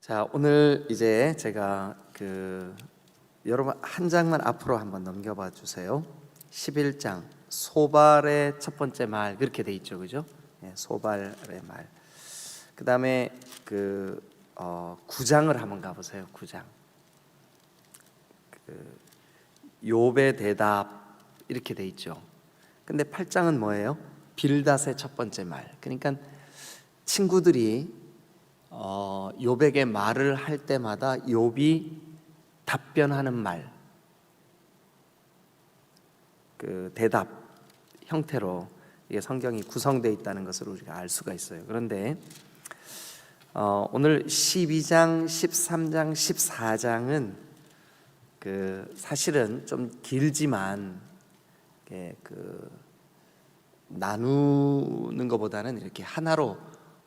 자, 오늘 이제 제가 여러분 한 장만 앞으로 한번 넘겨봐 주세요. 11장 소발의 첫 번째 말 그렇게 돼 있죠, 그죠? 네, 소발의 말. 그 다음에 9장을 한번 가보세요. 9장. 욥의 대답 이렇게 돼 있죠. 근데 8장은 뭐예요? 빌닷의 첫 번째 말. 그러니까 친구들이 욥에게 말을 할 때마다 욥이 답변하는 말, 대답 형태로 이게 성경이 구성되어 있다는 것을 우리가 알 수가 있어요. 그런데 오늘 12장, 13장, 14장은 사실은 좀 길지만 나누는 것보다는 이렇게 하나로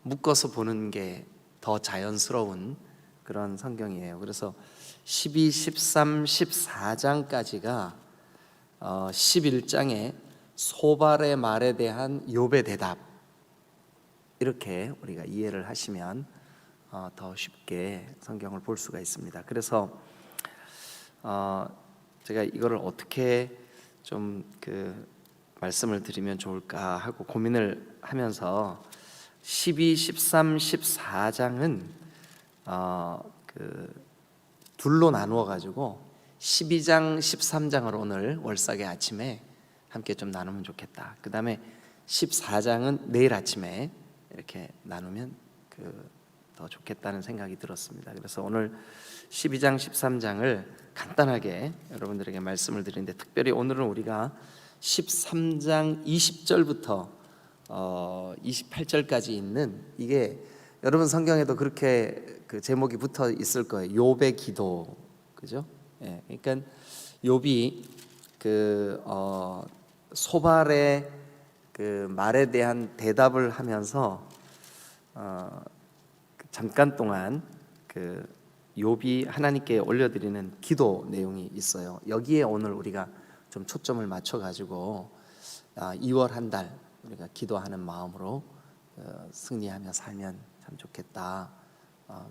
묶어서 보는 게 더 자연스러운 그런 성경이에요. 그래서 12, 13, 14장까지가 11장의 소발의 말에 대한 욥의 대답, 이렇게 우리가 이해를 하시면 더 쉽게 성경을 볼 수가 있습니다. 그래서 제가 이거를 어떻게 좀 말씀을 드리면 좋을까 하고 고민을 하면서 12, 13, 14장은 둘로 나누어 가지고 12장, 13장을 오늘 월삭의 아침에 함께 좀 나누면 좋겠다. 그 다음에 14장은 내일 아침에 이렇게 나누면 더 좋겠다는 생각이 들었습니다. 그래서 오늘 12장, 13장을 간단하게 여러분들에게 말씀을 드리는데, 특별히 오늘은 우리가 13장 20절부터 28절까지 있는, 이게 여러분 성경에도 그렇게 제목이 붙어 있을 거예요. 욥의 기도, 그죠? 예, 그러니까 욥이 소발의 말에 대한 대답을 하면서 잠깐 동안 욥이 하나님께 올려드리는 기도 내용이 있어요. 여기에 오늘 우리가 좀 초점을 맞춰 가지고 2월 한 달 우리가 기도하는 마음으로 승리하며 살면 참 좋겠다,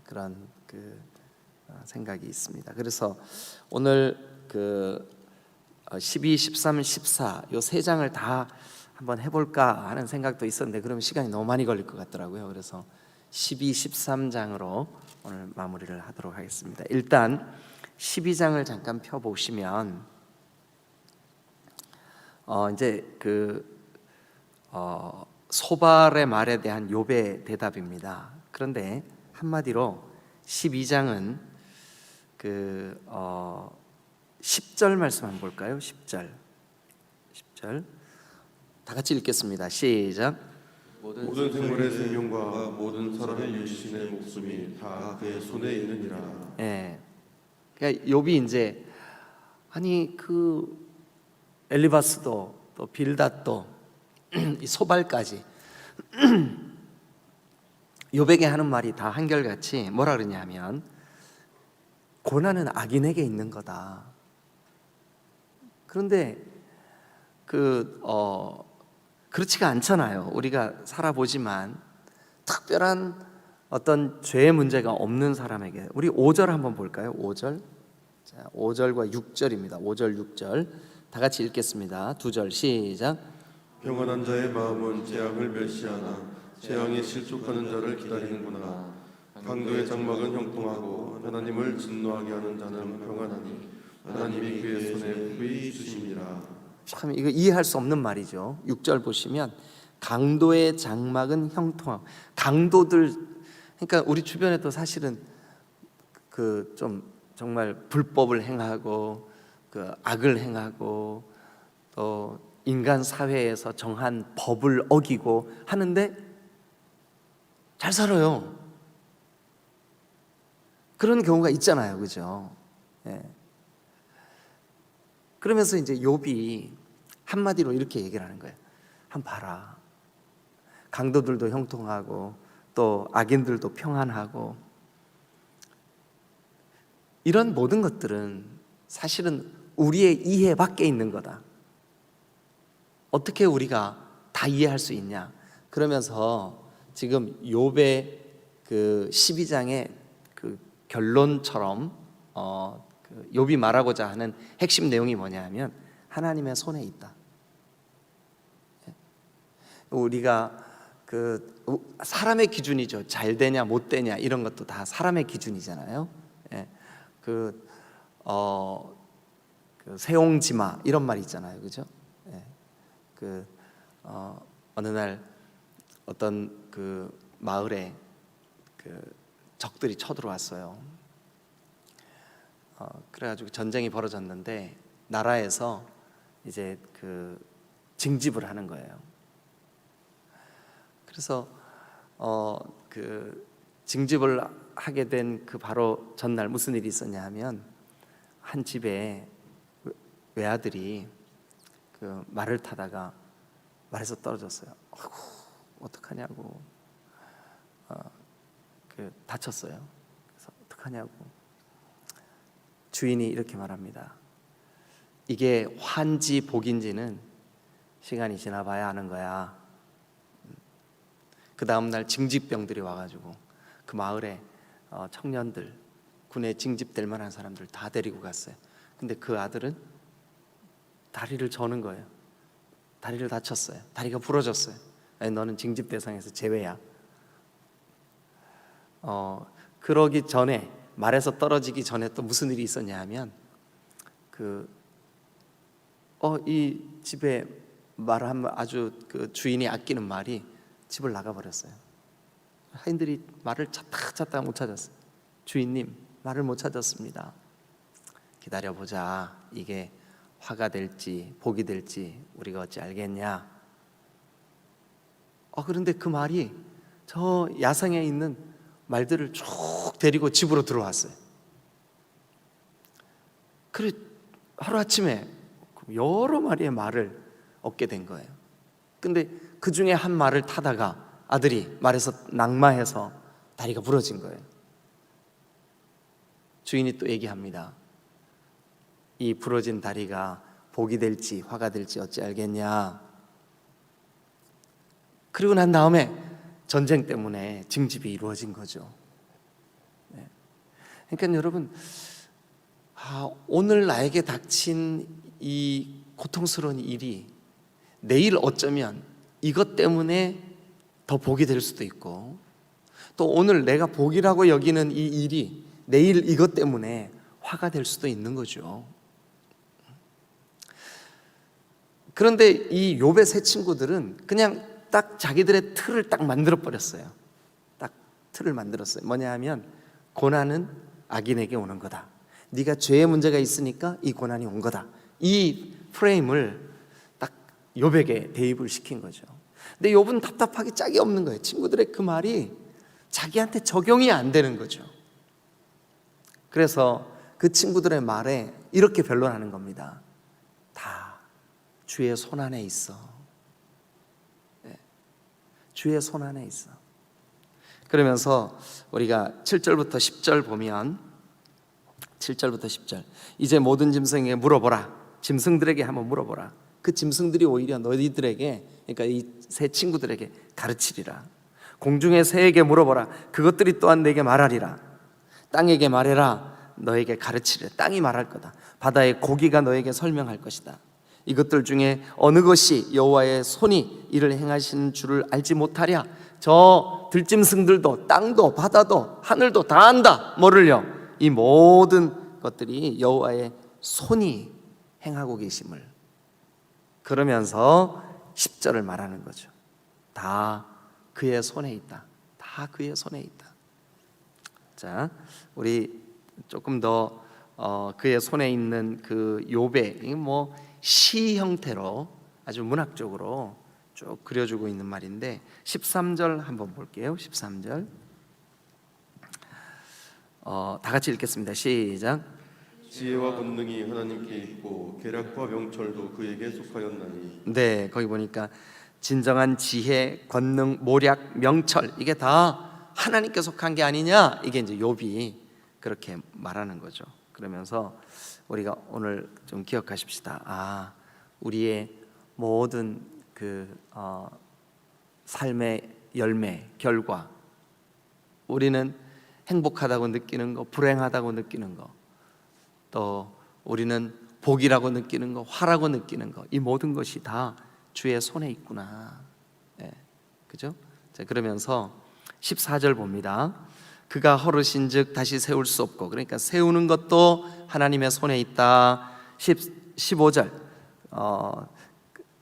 그런 생각이 있습니다. 그래서 오늘 12, 13, 14 요 세 장을 다 한번 해볼까 하는 생각도 있었는데 그러면 시간이 너무 많이 걸릴 것 같더라고요. 그래서 12, 13장으로 오늘 마무리를 하도록 하겠습니다. 일단 12장을 잠깐 펴보시면 이제 소발의 말에 대한 욥의 대답입니다. 그런데 한마디로 12장은 10절 말씀 한번 볼까요? 10절 다 같이 읽겠습니다. 시작. 모든 생물의 생명과 모든 사람의 육신의 목숨이 다 그의 손에 있느니라. 예. 그러니까 욥이 이제 엘리바스도 또 빌닷도 이 소발까지 욥에게 하는 말이 다 한결같이 뭐라 그러냐면, 고난은 악인에게 있는 거다. 그런데 그렇지가 않잖아요. 우리가 살아보지만 특별한 어떤 죄의 문제가 없는 사람에게, 우리 5절 한번 볼까요? 5절. 자, 5절과 6절입니다. 5절, 6절 다 같이 읽겠습니다. 2절 시작. 평안한 자의 마음은 재앙을 멸시하나 재앙에 실족하는 자를 기다리는구나. 강도의 장막은 형통하고 하나님을 진노하게 하는 자는 평안하니 하나님이 그의 손에 후히 주심이라. 참 이거 이해할 수 없는 말이죠. 6절 보시면 강도의 장막은 형통하고, 강도들, 그러니까 우리 주변에도 사실은 좀 정말 불법을 행하고 악을 행하고 또 인간 사회에서 정한 법을 어기고 하는데 잘 살아요. 그런 경우가 있잖아요, 그죠? 예. 그러면서 이제 욥이 한마디로 이렇게 얘기를 하는 거예요. 한번 봐라. 강도들도 형통하고 또 악인들도 평안하고, 이런 모든 것들은 사실은 우리의 이해 밖에 있는 거다. 어떻게 우리가 다 이해할 수 있냐? 그러면서 지금 욥의 12장의 결론처럼 그 욥이 말하고자 하는 핵심 내용이 뭐냐하면 하나님의 손에 있다. 우리가 그 사람의 기준이죠. 잘 되냐 못 되냐 이런 것도 다 사람의 기준이잖아요. 예. 그 세옹지마 이런 말 있잖아요, 그죠? 예. 어느 날 어떤 그 마을에 그 적들이 쳐들어왔어요. 그래가지고 전쟁이 벌어졌는데 나라에서 이제 그 징집을 하는 거예요. 그래서 그 징집을 하게 된 그 바로 전날 무슨 일이 있었냐 하면 한 집에 외아들이 그 말을 타다가 말에서 떨어졌어요. 아이고, 어떡하냐고. 그 다쳤어요. 그래서 어떡하냐고. 주인이 이렇게 말합니다. 이게 환지 복인지는 시간이 지나봐야 아는 거야. 그 다음 날 징집병들이 와가지고 그 마을에 청년들, 군에 징집될 만한 사람들 다 데리고 갔어요. 근데 그 아들은 다리를 저는 거예요. 다리를 다쳤어요. 다리가 부러졌어요. 아니, 너는 징집 대상에서 제외야. 그러기 전에 말에서 떨어지기 전에 또 무슨 일이 있었냐 하면 이 집에 말을 하면 아주 그 주인이 아끼는 말이 집을 나가버렸어요. 하인들이 말을 찾다가 못 찾았어요. 주인님, 말을 못 찾았습니다. 기다려보자. 이게 화가 될지 복이 될지 우리가 어찌 알겠냐. 그런데 그 말이 저 야상에 있는 말들을 쭉 데리고 집으로 들어왔어요. 그래 하루아침에 여러 마리의 말을 얻게 된 거예요. 근데 그 중에 한 말을 타다가 아들이 말에서 낙마해서 다리가 부러진 거예요. 주인이 또 얘기합니다. 이 부러진 다리가 복이 될지 화가 될지 어찌 알겠냐. 그리고 난 다음에 전쟁 때문에 징집이 이루어진 거죠. 네. 그러니까 여러분, 오늘 나에게 닥친 이 고통스러운 일이 내일 어쩌면 이것 때문에 더 복이 될 수도 있고, 또 오늘 내가 복이라고 여기는 이 일이 내일 이것 때문에 화가 될 수도 있는 거죠. 그런데 이 욥의 세 친구들은 그냥 딱 자기들의 틀을 딱 만들어 버렸어요. 딱 틀을 만들었어요. 뭐냐 하면 고난은 악인에게 오는 거다. 네가 죄의 문제가 있으니까 이 고난이 온 거다. 이 프레임을 딱 욥에게 대입을 시킨 거죠. 근데 욥은 답답하기 짝이 없는 거예요. 친구들의 그 말이 자기한테 적용이 안 되는 거죠. 그래서 그 친구들의 말에 이렇게 변론하는 겁니다. 다 주의 손 안에 있어. 네. 주의 손 안에 있어. 그러면서 우리가 7절부터 10절 보면 7절부터 10절 이제 모든 짐승에게 물어보라. 짐승들에게 한번 물어보라. 그 짐승들이 오히려 너희들에게, 그러니까 이 새 친구들에게 가르치리라. 공중의 새에게 물어보라. 그것들이 또한 내게 말하리라. 땅에게 말해라. 너에게 가르치리라. 땅이 말할 거다. 바다의 고기가 너에게 설명할 것이다. 이것들 중에 어느 것이 여호와의 손이 이를 행하신 줄을 알지 못하랴. 저 들짐승들도 땅도 바다도 하늘도 다 안다. 뭐를요? 이 모든 것들이 여호와의 손이 행하고 계심을. 그러면서 10절을 말하는 거죠. 다 그의 손에 있다. 다 그의 손에 있다. 자, 우리 조금 더 그의 손에 있는 그 욥의, 이게 뭐 시 형태로 아주 문학적으로 쭉 그려주고 있는 말인데 13절 한번 볼게요. 13절 다 같이 읽겠습니다. 시작. 지혜와 권능이 하나님께 있고 계략과 명철도 그에게 속하였나니. 네, 거기 보니까 진정한 지혜, 권능, 모략, 명철 이게 다 하나님께 속한 게 아니냐, 이게 이제 욥이 그렇게 말하는 거죠. 그러면서 우리가 오늘 좀 기억하십시다. 우리의 모든 그 삶의 열매, 결과, 우리는 행복하다고 느끼는 거, 불행하다고 느끼는 거, 또 우리는 복이라고 느끼는 거, 화라고 느끼는 거, 이 모든 것이 다 주의 손에 있구나. 예, 그죠? 자, 그러면서 14절 봅니다. 그가 허르신즉 다시 세울 수 없고, 그러니까 세우는 것도 하나님의 손에 있다. 15절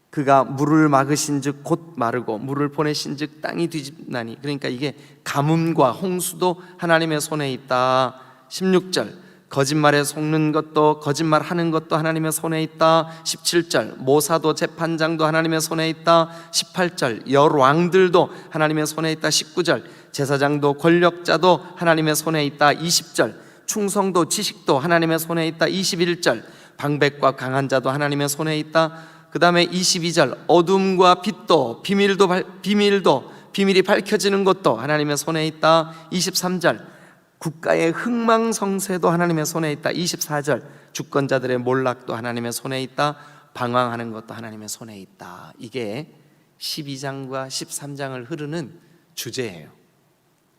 그가 물을 막으신즉 곧 마르고 물을 보내신즉 땅이 뒤집나니, 그러니까 이게 가뭄과 홍수도 하나님의 손에 있다. 16절 거짓말에 속는 것도, 거짓말하는 것도 하나님의 손에 있다. 17절 모사도 재판장도 하나님의 손에 있다. 18절 열왕들도 하나님의 손에 있다. 19절 제사장도 권력자도 하나님의 손에 있다. 20절 충성도 지식도 하나님의 손에 있다. 21절 방백과 강한 자도 하나님의 손에 있다. 그 다음에 22절 어둠과 빛도 비밀이 밝혀지는 것도 하나님의 손에 있다. 23절 국가의 흥망성쇠도 하나님의 손에 있다. 24절 주권자들의 몰락도 하나님의 손에 있다. 방황하는 것도 하나님의 손에 있다. 이게 12장과 13장을 흐르는 주제예요.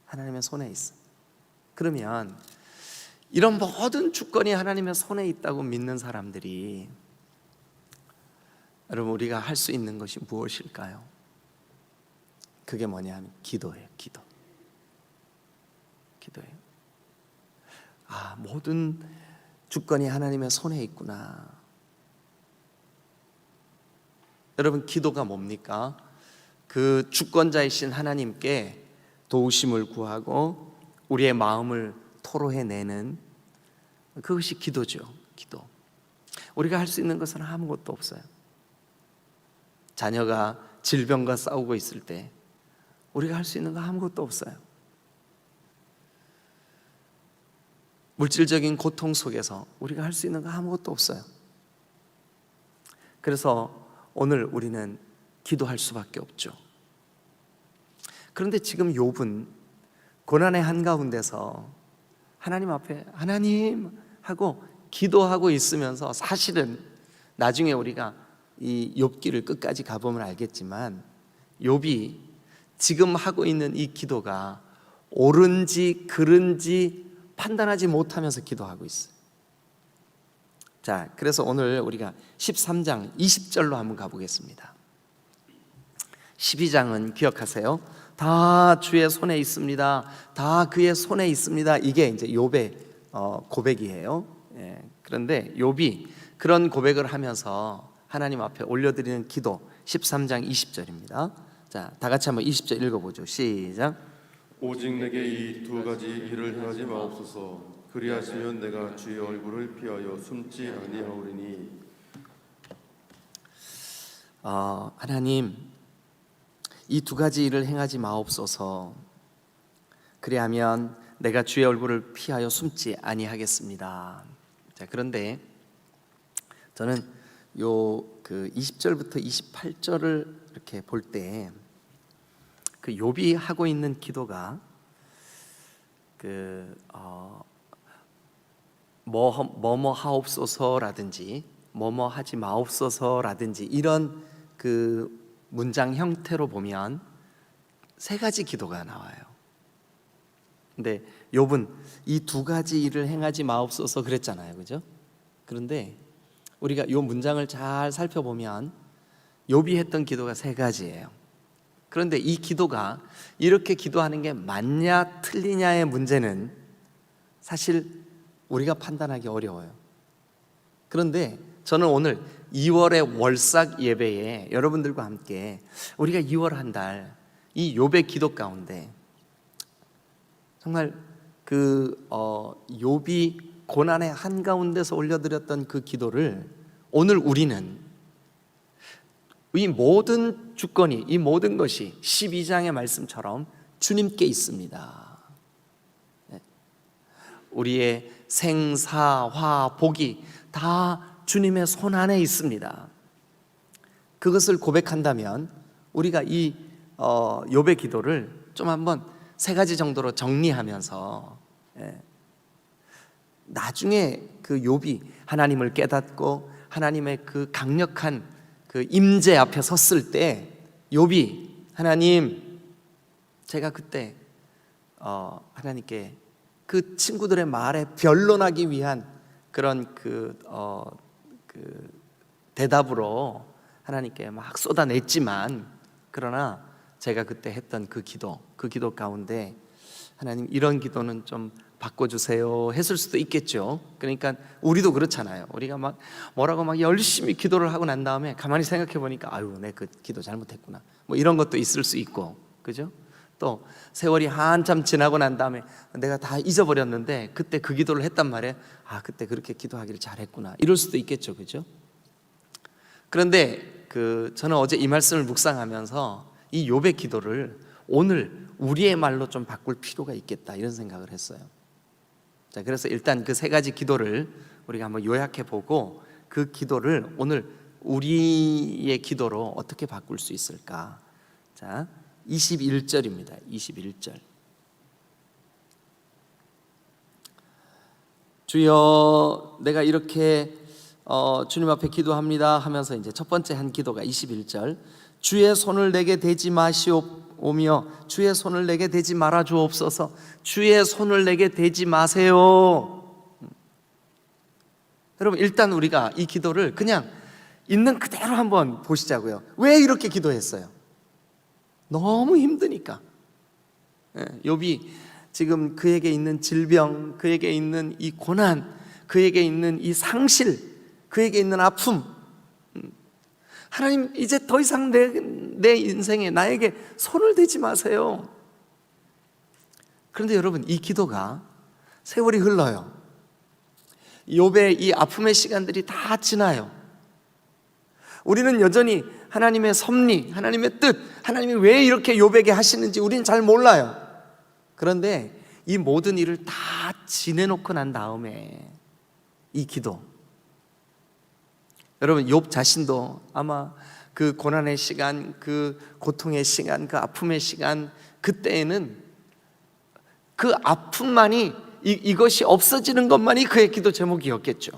하나님의 손에 있어. 그러면 이런 모든 주권이 하나님의 손에 있다고 믿는 사람들이, 여러분, 우리가 할 수 있는 것이 무엇일까요? 그게 뭐냐 하면 기도예요. 기도예요. 모든 주권이 하나님의 손에 있구나. 여러분, 기도가 뭡니까? 그 주권자이신 하나님께 도우심을 구하고 우리의 마음을 토로해내는 그것이 기도죠. 기도. 우리가 할 수 있는 것은 아무것도 없어요. 자녀가 질병과 싸우고 있을 때 우리가 할 수 있는 거 아무것도 없어요. 물질적인 고통 속에서 우리가 할 수 있는 거 아무것도 없어요. 그래서 오늘 우리는 기도할 수밖에 없죠. 그런데 지금 욥은 고난의 한가운데서 하나님 앞에 하나님 하고 기도하고 있으면서, 사실은 나중에 우리가 이 욥기를 끝까지 가보면 알겠지만 욥이 지금 하고 있는 이 기도가 옳은지 그른지 판단하지 못하면서 기도하고 있어요. 자, 그래서 오늘 우리가 13장 20절로 한번 가보겠습니다. 12장은 기억하세요. 다 주의 손에 있습니다. 다 그의 손에 있습니다. 이게 이제 욥의 고백이에요. 그런데 욥이 그런 고백을 하면서 하나님 앞에 올려드리는 기도 13장 20절입니다. 자, 다 같이 한번 20절 읽어보죠. 시작. 오직 내게 이 두 가지 일을 행하지 마옵소서. 그리하시면 내가 주의 얼굴을 피하여 숨지 아니하오리니. 하나님, 이 두 가지 일을 행하지 마옵소서. 그리하면 내가 주의 얼굴을 피하여 숨지 아니하겠습니다. 자, 그런데 저는 그 20절부터 28절을 이렇게 볼 때 그 욥이 하고 있는 기도가 뭐뭐 하옵소서라든지 뭐뭐 하지 마옵소서라든지 이런 그 문장 형태로 보면 세 가지 기도가 나와요. 근데 욥은 이 두 가지 일을 행하지 마옵소서 그랬잖아요, 그죠? 그런데 우리가 이 문장을 잘 살펴보면 욥이 했던 기도가 세 가지예요. 그런데 이 기도가 이렇게 기도하는 게 맞냐 틀리냐의 문제는 사실 우리가 판단하기 어려워요. 그런데 저는 오늘 2월의 월삭 예배에 여러분들과 함께 우리가 2월 한 달 이 욥의 기도 가운데 정말 그 욥이 고난의 한가운데서 올려드렸던 그 기도를 오늘 우리는 이 모든 주권이, 이 모든 것이 12장의 말씀처럼 주님께 있습니다. 우리의 생사, 화, 복이 다 주님의 손 안에 있습니다. 그것을 고백한다면 우리가 이 욥의 기도를 좀 한번 세 가지 정도로 정리하면서 나중에 그 욥이 하나님을 깨닫고 하나님의 그 강력한 그 임재 앞에 섰을 때 욥이 하나님, 제가 그때 하나님께 그 친구들의 말에 변론하기 위한 그런 대답으로 하나님께 막 쏟아냈지만, 그러나 제가 그때 했던 그 기도 가운데 하나님, 이런 기도는 좀 바꿔주세요 했을 수도 있겠죠. 그러니까 우리도 그렇잖아요. 우리가 막 뭐라고 막 열심히 기도를 하고 난 다음에 가만히 생각해 보니까 아유, 내 그 기도 잘못했구나, 뭐 이런 것도 있을 수 있고, 그죠? 또 세월이 한참 지나고 난 다음에 내가 다 잊어버렸는데 그때 그 기도를 했단 말이에요. 아, 그때 그렇게 기도하기를 잘했구나, 이럴 수도 있겠죠, 그죠? 그런데 저는 어제 이 말씀을 묵상하면서 이 욥의 기도를 오늘 우리의 말로 좀 바꿀 필요가 있겠다, 이런 생각을 했어요. 자, 그래서 일단 그 세 가지 기도를 우리가 한번 요약해 보고 그 기도를 오늘 우리의 기도로 어떻게 바꿀 수 있을까? 자, 21절입니다. 21절. 주여, 내가 이렇게 주님 앞에 기도합니다 하면서 이제 첫 번째 한 기도가 21절. 주의 손을 내게 대지 마시오며 주의 손을 내게 대지 말아 주옵소서. 주의 손을 내게 대지 마세요. 여러분, 일단 우리가 이 기도를 그냥 있는 그대로 한번 보시자고요. 왜 이렇게 기도했어요? 너무 힘드니까. 욥이 지금 그에게 있는 질병, 그에게 있는 이 고난, 그에게 있는 이 상실, 그에게 있는 아픔, 하나님, 이제 더 이상 내 인생에 나에게 손을 대지 마세요. 그런데 여러분, 이 기도가 세월이 흘러요. 욥의 이 아픔의 시간들이 다 지나요. 우리는 여전히 하나님의 섭리, 하나님의 뜻, 하나님이 왜 이렇게 욥에게 하시는지 우리는 잘 몰라요. 그런데 이 모든 일을 다 지내놓고 난 다음에 이 기도, 여러분, 욥 자신도 아마 그 고난의 시간, 그 고통의 시간, 그 아픔의 시간, 그때에는 그 아픔만이, 이것이 없어지는 것만이 그의 기도 제목이었겠죠.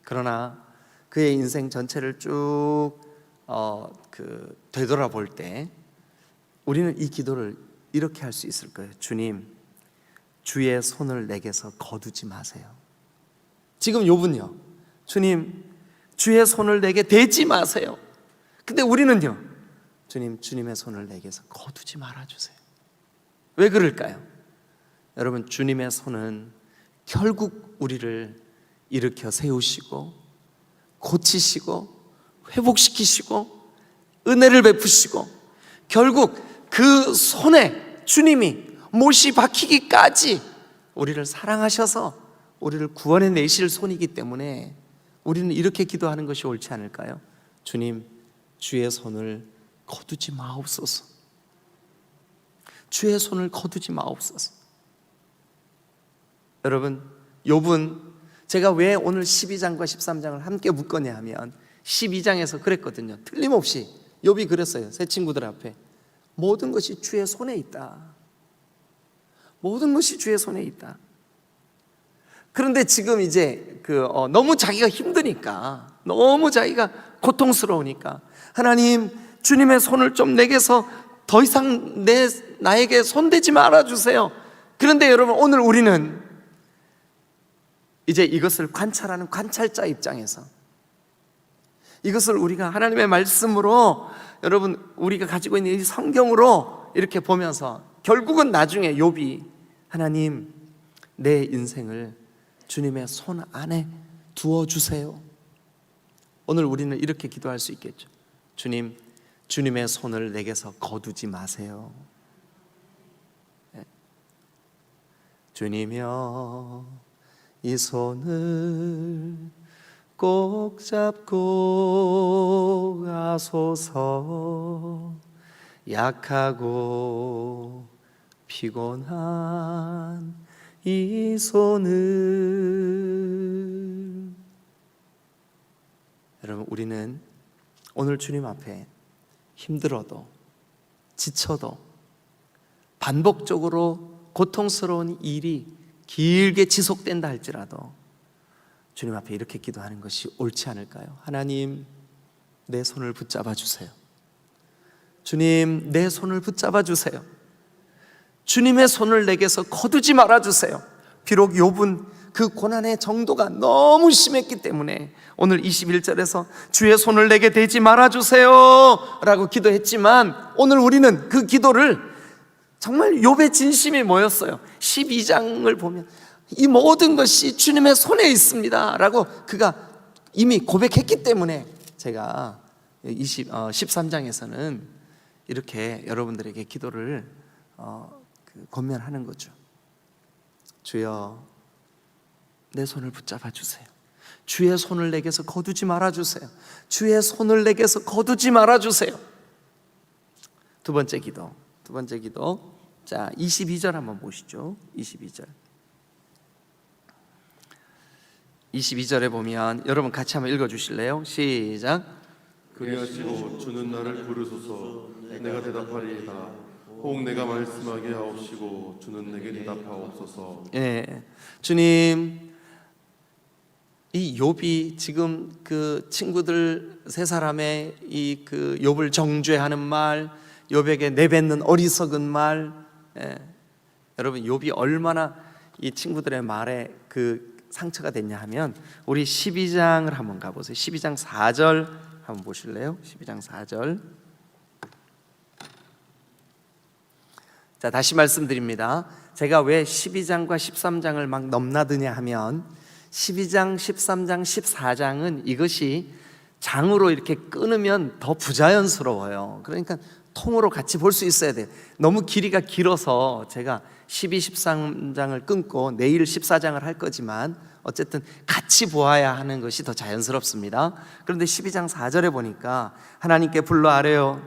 그러나 그의 인생 전체를 쭉 되돌아볼 때 우리는 이 기도를 이렇게 할 수 있을 거예요. 주님, 주의 손을 내게서 거두지 마세요. 지금 욥은요, 주님, 주의 손을 내게 대지 마세요. 근데 우리는요, 주님, 주님의 손을 내게서 거두지 말아주세요. 왜 그럴까요? 여러분, 주님의 손은 결국 우리를 일으켜 세우시고 고치시고 회복시키시고 은혜를 베푸시고, 결국 그 손에 주님이 못이 박히기까지 우리를 사랑하셔서 우리를 구원해 내실 손이기 때문에 우리는 이렇게 기도하는 것이 옳지 않을까요? 주님, 주의 손을 거두지 마옵소서. 주의 손을 거두지 마옵소서. 여러분, 욥은, 제가 왜 오늘 12장과 13장을 함께 묶었냐 하면 12장에서 그랬거든요. 틀림없이 욥이 그랬어요. 새 친구들 앞에 모든 것이 주의 손에 있다. 모든 것이 주의 손에 있다. 그런데 지금 이제 너무 자기가 힘드니까, 너무 자기가 고통스러우니까, 하나님, 주님의 손을 좀 내게서 더 이상 나에게 손대지 말아주세요. 그런데 여러분, 오늘 우리는 이제 이것을 관찰하는 관찰자 입장에서 이것을 우리가 하나님의 말씀으로, 여러분, 우리가 가지고 있는 이 성경으로 이렇게 보면서 결국은 나중에 욥이, 하나님, 내 인생을 주님의 손 안에 두어주세요. 오늘 우리는 이렇게 기도할 수 있겠죠. 주님, 주님의 손을 내게서 거두지 마세요. 주님이여, 이 손을 꼭 잡고 가소서. 약하고 피곤한 이 손을. 여러분, 우리는 오늘 주님 앞에 힘들어도 지쳐도 반복적으로 고통스러운 일이 길게 지속된다 할지라도 주님 앞에 이렇게 기도하는 것이 옳지 않을까요? 하나님, 내 손을 붙잡아 주세요. 주님, 내 손을 붙잡아 주세요. 주님의 손을 내게서 거두지 말아주세요. 비록 욥은 그 고난의 정도가 너무 심했기 때문에 오늘 21절에서 주의 손을 내게 대지 말아주세요 라고 기도했지만, 오늘 우리는 그 기도를 정말 욥의 진심이 뭐였어요? 12장을 보면 이 모든 것이 주님의 손에 있습니다 라고 그가 이미 고백했기 때문에 제가 13장에서는 이렇게 여러분들에게 기도를 권면하는 거죠. 주여, 내 손을 붙잡아 주세요. 주의 손을 내게서 거두지 말아 주세요. 주의 손을 내게서 거두지 말아 주세요. 두 번째 기도. 자, 22절 한번 보시죠. 22절에 보면 여러분 같이 한번 읽어 주실래요? 시작. 그리하시고 주는 나를 부르소서 내가 대답하리이다. 혹 내가 말씀하게 하옵시고 주는 내게 대답하옵소서. 예, 주님, 이 욥이 지금 그 친구들 세 사람의 이 그 욥을 정죄하는 말, 욥에게 내뱉는 어리석은 말, 여러분 욥이 얼마나 이 친구들의 말에 그 상처가 됐냐 하면 우리 12장을 한번 가보세요. 12장 4절 한번 보실래요? 12장 4절. 자, 다시 말씀드립니다. 제가 왜 12장과 13장을 막 넘나드냐 하면 12장, 13장, 14장은 이것이 장으로 이렇게 끊으면 더 부자연스러워요. 그러니까 통으로 같이 볼 수 있어야 돼요. 너무 길이가 길어서 제가 12, 13장을 끊고 내일 14장을 할 거지만 어쨌든 같이 보아야 하는 것이 더 자연스럽습니다. 그런데 12장 4절에 보니까 하나님께 불러 아뢰어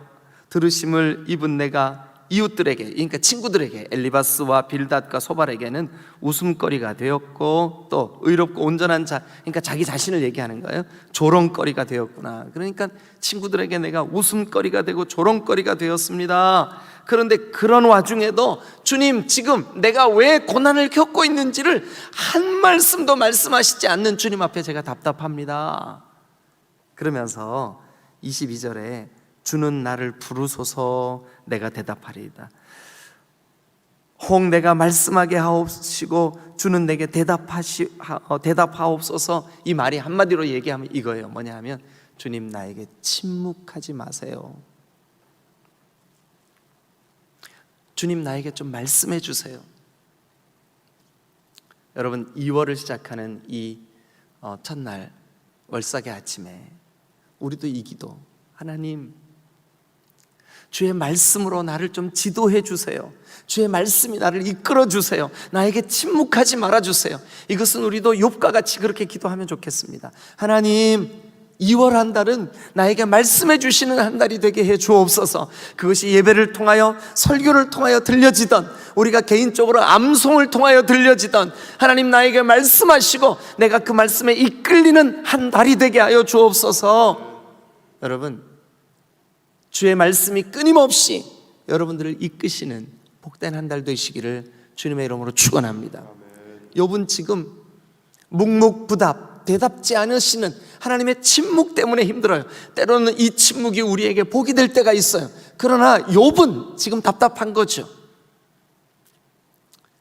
들으심을 입은 내가 이웃들에게, 그러니까 친구들에게, 엘리바스와 빌닷과 소발에게는 웃음거리가 되었고 또 의롭고 온전한 자, 그러니까 자기 자신을 얘기하는 거예요. 조롱거리가 되었구나. 그러니까 친구들에게 내가 웃음거리가 되고 조롱거리가 되었습니다. 그런데 그런 와중에도 주님, 지금 내가 왜 고난을 겪고 있는지를 한 말씀도 말씀하시지 않는 주님 앞에 제가 답답합니다. 그러면서 22절에 주는 나를 부르소서 내가 대답하리이다. 혹 내가 말씀하게 하옵시고 주는 내게 대답하옵소서. 이 말이 한마디로 얘기하면 이거예요. 뭐냐 하면 주님, 나에게 침묵하지 마세요. 주님, 나에게 좀 말씀해 주세요. 여러분, 2월을 시작하는 이 첫날 월삭의 아침에 우리도 이 기도, 하나님, 주의 말씀으로 나를 좀 지도해 주세요. 주의 말씀이 나를 이끌어 주세요. 나에게 침묵하지 말아 주세요. 이것은 우리도 욥과 같이 그렇게 기도하면 좋겠습니다. 하나님, 2월 한 달은 나에게 말씀해 주시는 한 달이 되게 해 주옵소서. 그것이 예배를 통하여, 설교를 통하여 들려지던, 우리가 개인적으로 암송을 통하여 들려지던, 하나님 나에게 말씀하시고 내가 그 말씀에 이끌리는 한 달이 되게 하여 주옵소서. 여러분, 주의 말씀이 끊임없이 여러분들을 이끄시는 복된 한 달 되시기를 주님의 이름으로 축원합니다. 욥은 지금 묵묵부답, 대답지 않으시는 하나님의 침묵 때문에 힘들어요. 때로는 이 침묵이 우리에게 복이 될 때가 있어요. 그러나 욥은 지금 답답한 거죠.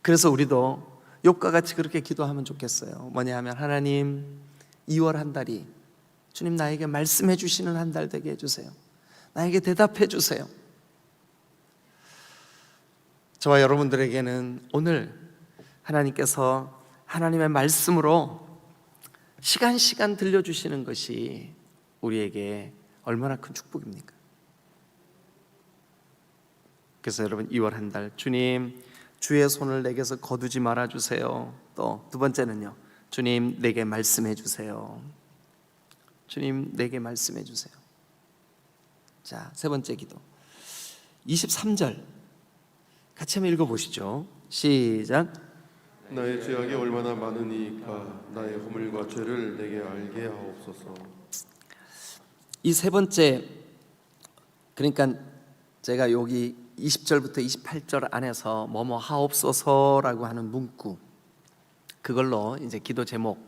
그래서 우리도 욥과 같이 그렇게 기도하면 좋겠어요. 뭐냐 하면, 하나님, 2월 한 달이 주님 나에게 말씀해 주시는 한 달 되게 해주세요. 나에게 대답해 주세요. 저와 여러분들에게는 오늘 하나님께서 하나님의 말씀으로 시간 들려주시는 것이 우리에게 얼마나 큰 축복입니까? 그래서 여러분, 2월 한 달 주님, 주의 손을 내게서 거두지 말아주세요. 또 두 번째는요, 주님, 내게 말씀해 주세요. 주님, 내게 말씀해 주세요. 자, 세 번째 기도 23절 같이 한번 읽어보시죠. 시작. 나의 죄악이 얼마나 많으니까 나의 허물과 죄를 내게 알게 하옵소서. 이 세 번째, 그러니까 제가 여기 20절부터 28절 안에서 뭐뭐 하옵소서라고 하는 문구, 그걸로 이제 기도 제목,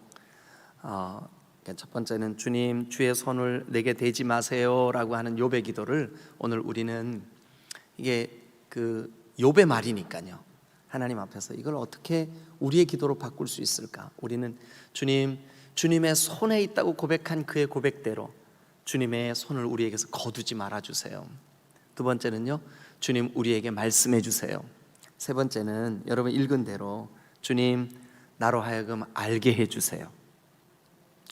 첫 번째는 주님, 주의 손을 내게 대지 마세요라고 하는 욥의 기도를 오늘 우리는 이게 그 욥의 말이니까요. 하나님 앞에서 이걸 어떻게 우리의 기도로 바꿀 수 있을까? 우리는 주님, 주님의 손에 있다고 고백한 그의 고백대로 주님의 손을 우리에게서 거두지 말아주세요. 두 번째는요, 주님 우리에게 말씀해 주세요. 세 번째는 여러분 읽은 대로 주님 나로 하여금 알게 해주세요.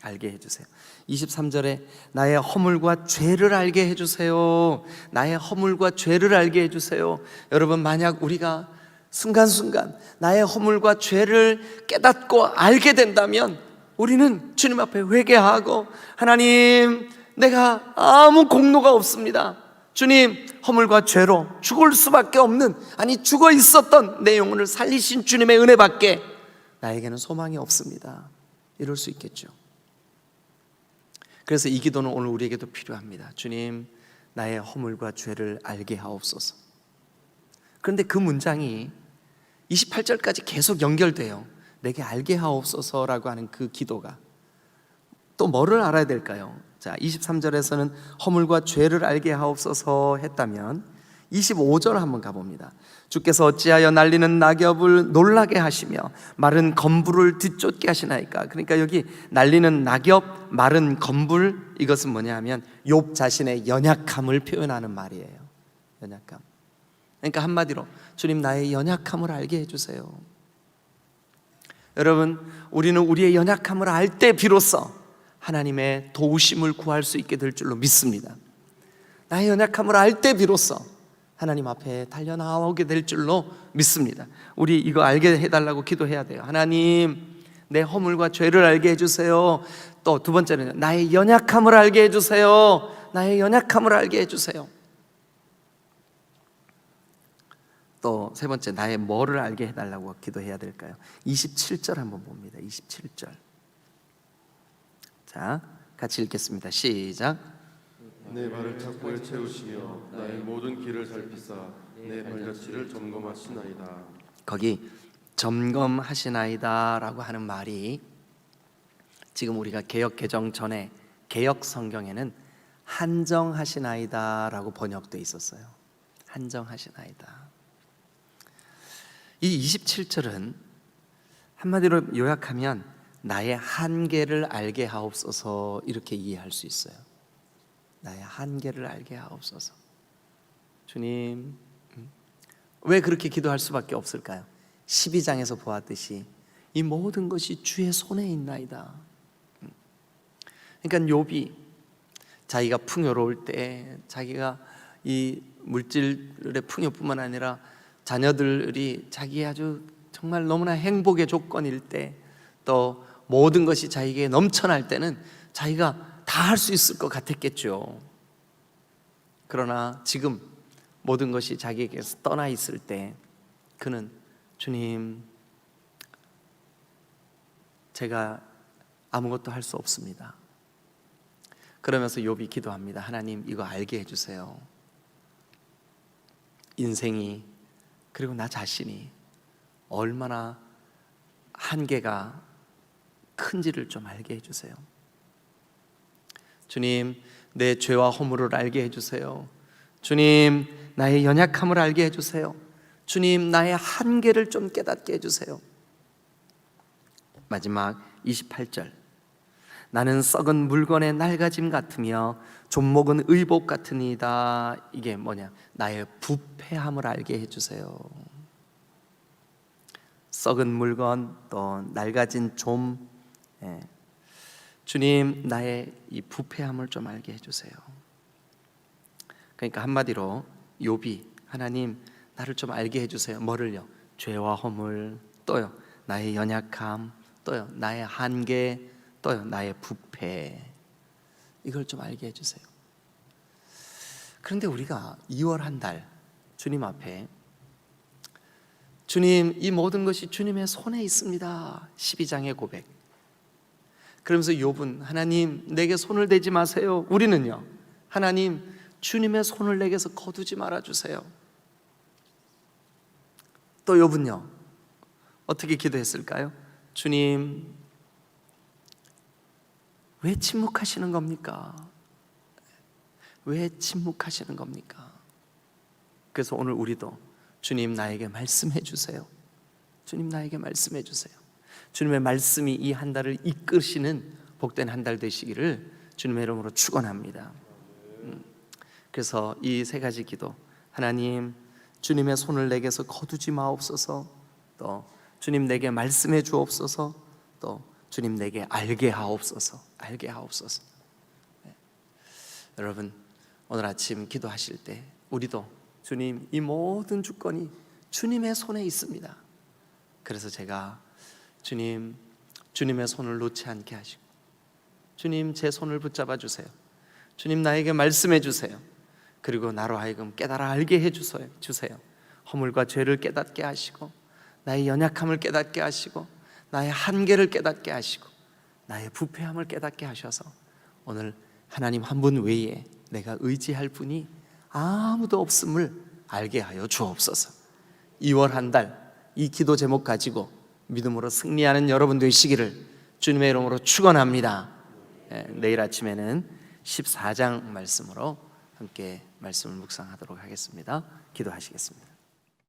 알게 해주세요. 23절에 나의 허물과 죄를 알게 해주세요. 나의 허물과 죄를 알게 해주세요. 여러분, 만약 우리가 순간순간 나의 허물과 죄를 깨닫고 알게 된다면 우리는 주님 앞에 회개하고, 하나님 내가 아무 공로가 없습니다. 주님, 허물과 죄로 죽을 수밖에 없는, 아니 죽어 있었던 내 영혼을 살리신 주님의 은혜밖에 나에게는 소망이 없습니다. 이럴 수 있겠죠. 그래서 이 기도는 오늘 우리에게도 필요합니다. 주님, 나의 허물과 죄를 알게 하옵소서. 그런데 그 문장이 28절까지 계속 연결돼요. 내게 알게 하옵소서라고 하는 그 기도가 또 뭐를 알아야 될까요? 자, 23절에서는 허물과 죄를 알게 하옵소서 했다면 25절 한번 가봅니다. 주께서 어찌하여 날리는 낙엽을 놀라게 하시며 마른 검불을 뒤쫓게 하시나이까. 그러니까 여기 날리는 낙엽, 마른 검불, 이것은 뭐냐 하면 욥 자신의 연약함을 표현하는 말이에요. 연약함. 그러니까 한마디로 주님, 나의 연약함을 알게 해주세요. 여러분, 우리는 우리의 연약함을 알 때 비로소 하나님의 도우심을 구할 수 있게 될 줄로 믿습니다. 나의 연약함을 알 때 비로소 하나님 앞에 달려나오게 될 줄로 믿습니다. 우리 이거 알게 해달라고 기도해야 돼요. 하나님, 내 허물과 죄를 알게 해주세요. 또 두 번째는 나의 연약함을 알게 해주세요. 나의 연약함을 알게 해주세요. 또 세 번째, 나의 뭐를 알게 해달라고 기도해야 될까요? 27절 한번 봅니다. 27절. 자, 같이 읽겠습니다. 시작. 내 발을 착고에 채우시며 나의 모든 길을 살피사 내 발자취를 점검하시나이다. 거기 점검하시나이다 라고 하는 말이 지금 우리가 개역 개정 전에 개역 성경에는 한정하시나이다 라고 번역되어 있었어요. 한정하시나이다. 이 27절은 한마디로 요약하면 나의 한계를 알게 하옵소서, 이렇게 이해할 수 있어요. 나의 한계를 알게 하옵소서. 주님, 왜 그렇게 기도할 수밖에 없을까요? 12장에서 보았듯이 이 모든 것이 주의 손에 있나이다. 그러니까 욥이 자기가 풍요로울 때, 자기가 이 물질의 풍요뿐만 아니라 자녀들이 자기의 아주 정말 너무나 행복의 조건일 때, 또 모든 것이 자기에게 넘쳐날 때는 자기가 다 할 수 있을 것 같았겠죠. 그러나 지금 모든 것이 자기에게서 떠나 있을 때 그는 주님, 제가 아무것도 할 수 없습니다. 그러면서 욥이 기도합니다. 하나님, 이거 알게 해주세요. 인생이, 그리고 나 자신이 얼마나 한계가 큰지를 좀 알게 해주세요. 주님, 내 죄와 허물을 알게 해주세요. 주님, 나의 연약함을 알게 해주세요. 주님, 나의 한계를 좀 깨닫게 해주세요. 마지막 28절. 나는 썩은 물건의 낡아짐 같으며 존목은 의복 같으니이다. 이게 뭐냐? 나의 부패함을 알게 해주세요. 썩은 물건, 또 낡아진 좀, 주님, 나의 이 부패함을 좀 알게 해주세요. 그러니까 한마디로 욥이, 하나님, 나를 좀 알게 해주세요. 뭐를요? 죄와 허물, 또요 나의 연약함, 또요 나의 한계, 또요 나의 부패, 이걸 좀 알게 해주세요. 그런데 우리가 2월 한 달 주님 앞에, 주님, 이 모든 것이 주님의 손에 있습니다. 12장의 고백. 그러면서 욥은, 하나님, 내게 손을 대지 마세요. 우리는요, 하나님, 주님의 손을 내게서 거두지 말아주세요. 또 욥은요, 어떻게 기도했을까요? 주님, 왜 침묵하시는 겁니까? 왜 침묵하시는 겁니까? 그래서 오늘 우리도 주님 나에게 말씀해 주세요. 주님 나에게 말씀해 주세요. 주님의 말씀이 이 한 달을 이끄시는 복된 한 달 되시기를 주님의 이름으로 축원합니다. 그래서 이 세 가지 기도, 하나님 주님의 손을 내게서 거두지 마옵소서, 또 주님 내게 말씀해 주옵소서, 또 주님 내게 알게 하옵소서. 네. 여러분 오늘 아침 기도하실 때 우리도 주님 이 모든 주권이 주님의 손에 있습니다. 그래서 제가 주님의 손을 놓지 않게 하시고, 주님 제 손을 붙잡아 주세요. 주님 나에게 말씀해 주세요. 그리고 나로 하여금 깨달아 알게 해 주세요. 허물과 죄를 깨닫게 하시고, 나의 연약함을 깨닫게 하시고, 나의 한계를 깨닫게 하시고, 나의 부패함을 깨닫게 하셔서 오늘 하나님 한 분 외에 내가 의지할 분이 아무도 없음을 알게 하여 주옵소서. 2월 한 달 이 기도 제목 가지고 믿음으로 승리하는 여러분 되시기를 주님의 이름으로 축원합니다. 내일 아침에는 14장 말씀으로 함께 말씀을 묵상하도록 하겠습니다. 기도하시겠습니다.